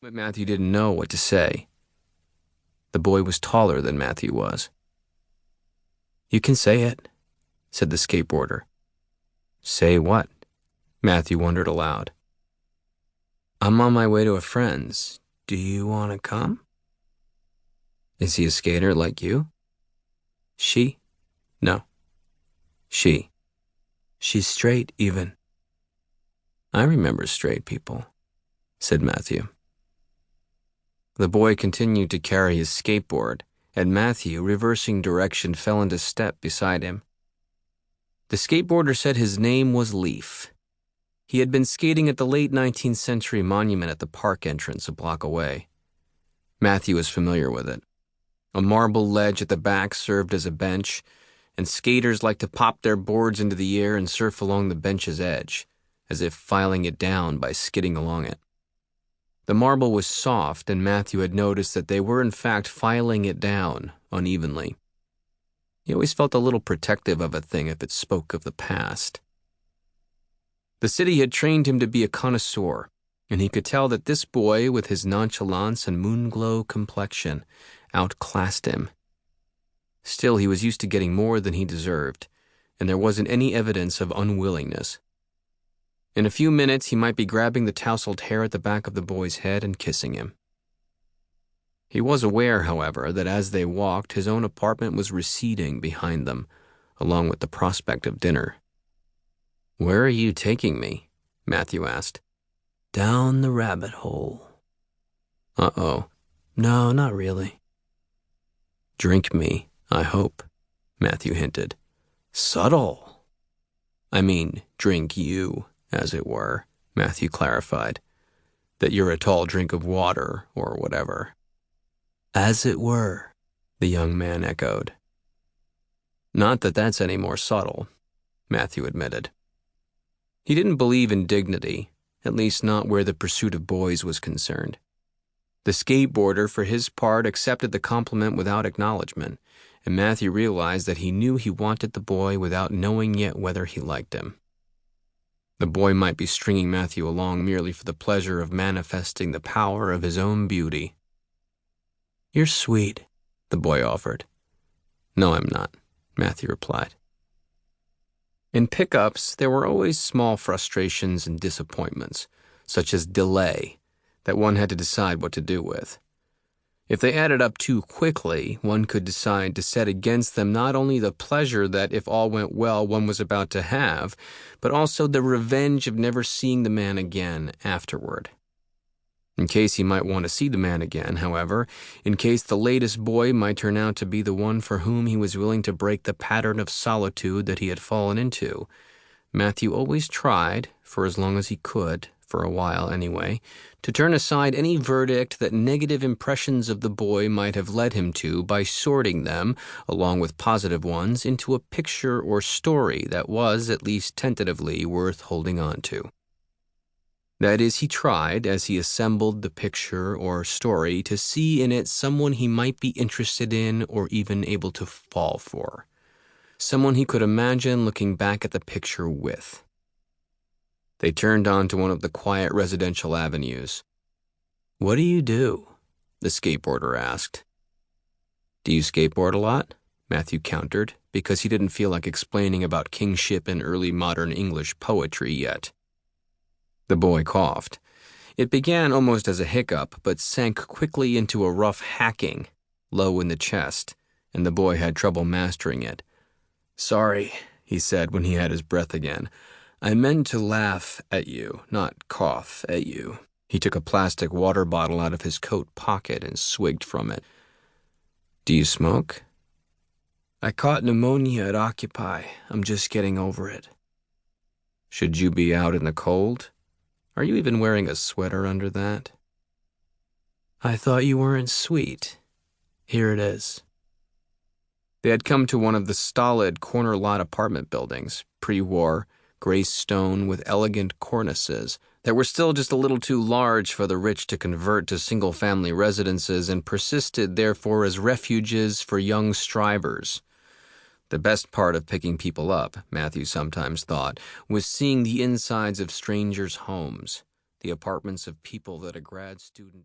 But Matthew didn't know what to say. The boy was taller than Matthew was. "You can say it," said the skateboarder. "Say what?" Matthew wondered aloud. "I'm on my way to a friend's. Do you want to come?" "Is he a skater like you?" "She? No. She. She's straight, even." "I remember straight people," said Matthew. The boy continued to carry his skateboard, and Matthew, reversing direction, fell into step beside him. The skateboarder said his name was Leif. He had been skating at the late 19th century monument at the park entrance a block away. Matthew was familiar with it. A marble ledge at the back served as a bench, and skaters liked to pop their boards into the air and surf along the bench's edge, as if filing it down by skidding along it. The marble was soft, and Matthew had noticed that they were in fact filing it down unevenly. He always felt a little protective of a thing if it spoke of the past. The city had trained him to be a connoisseur, and he could tell that this boy, with his nonchalance and moonglow complexion, outclassed him. Still, he was used to getting more than he deserved, and there wasn't any evidence of unwillingness. In a few minutes, he might be grabbing the tousled hair at the back of the boy's head and kissing him. He was aware, however, that as they walked, his own apartment was receding behind them, along with the prospect of dinner. "Where are you taking me?" Matthew asked. "Down the rabbit hole." "Uh-oh." "No, not really." "Drink me, I hope," Matthew hinted. "Subtle." "I mean, drink you, as it were," Matthew clarified. "That you're a tall drink of water, or whatever." "As it were," the young man echoed. "Not that that's any more subtle," Matthew admitted. He didn't believe in dignity, at least not where the pursuit of boys was concerned. The skateboarder, for his part, accepted the compliment without acknowledgement, and Matthew realized that he knew he wanted the boy without knowing yet whether he liked him. The boy might be stringing Matthew along merely for the pleasure of manifesting the power of his own beauty. "You're sweet," the boy offered. "No, I'm not," Matthew replied. In pickups, there were always small frustrations and disappointments, such as delay, that one had to decide what to do with. If they added up too quickly, one could decide to set against them not only the pleasure that, if all went well, one was about to have, but also the revenge of never seeing the man again afterward. In case he might want to see the man again, however, in case the latest boy might turn out to be the one for whom he was willing to break the pattern of solitude that he had fallen into, Matthew always tried, for as long as he could, for a while anyway, to turn aside any verdict that negative impressions of the boy might have led him to by sorting them, along with positive ones, into a picture or story that was, at least tentatively, worth holding on to. That is, he tried, as he assembled the picture or story, to see in it someone he might be interested in or even able to fall for. Someone he could imagine looking back at the picture with. They turned onto one of the quiet residential avenues. "What do you do?" the skateboarder asked. "Do you skateboard a lot?" Matthew countered, because he didn't feel like explaining about kingship and early modern English poetry yet. The boy coughed. It began almost as a hiccup, but sank quickly into a rough hacking, low in the chest, and the boy had trouble mastering it. "Sorry," he said when he had his breath again. "I meant to laugh at you, not cough at you." He took a plastic water bottle out of his coat pocket and swigged from it. "Do you smoke?" "I caught pneumonia at Occupy. I'm just getting over it." "Should you be out in the cold? Are you even wearing a sweater under that?" "I thought you weren't sweet. Here it is." They had come to one of the stolid corner lot apartment buildings, pre-war, gray stone with elegant cornices that were still just a little too large for the rich to convert to single-family residences and persisted, therefore, as refuges for young strivers. The best part of picking people up, Matthew sometimes thought, was seeing the insides of strangers' homes, the apartments of people that a grad student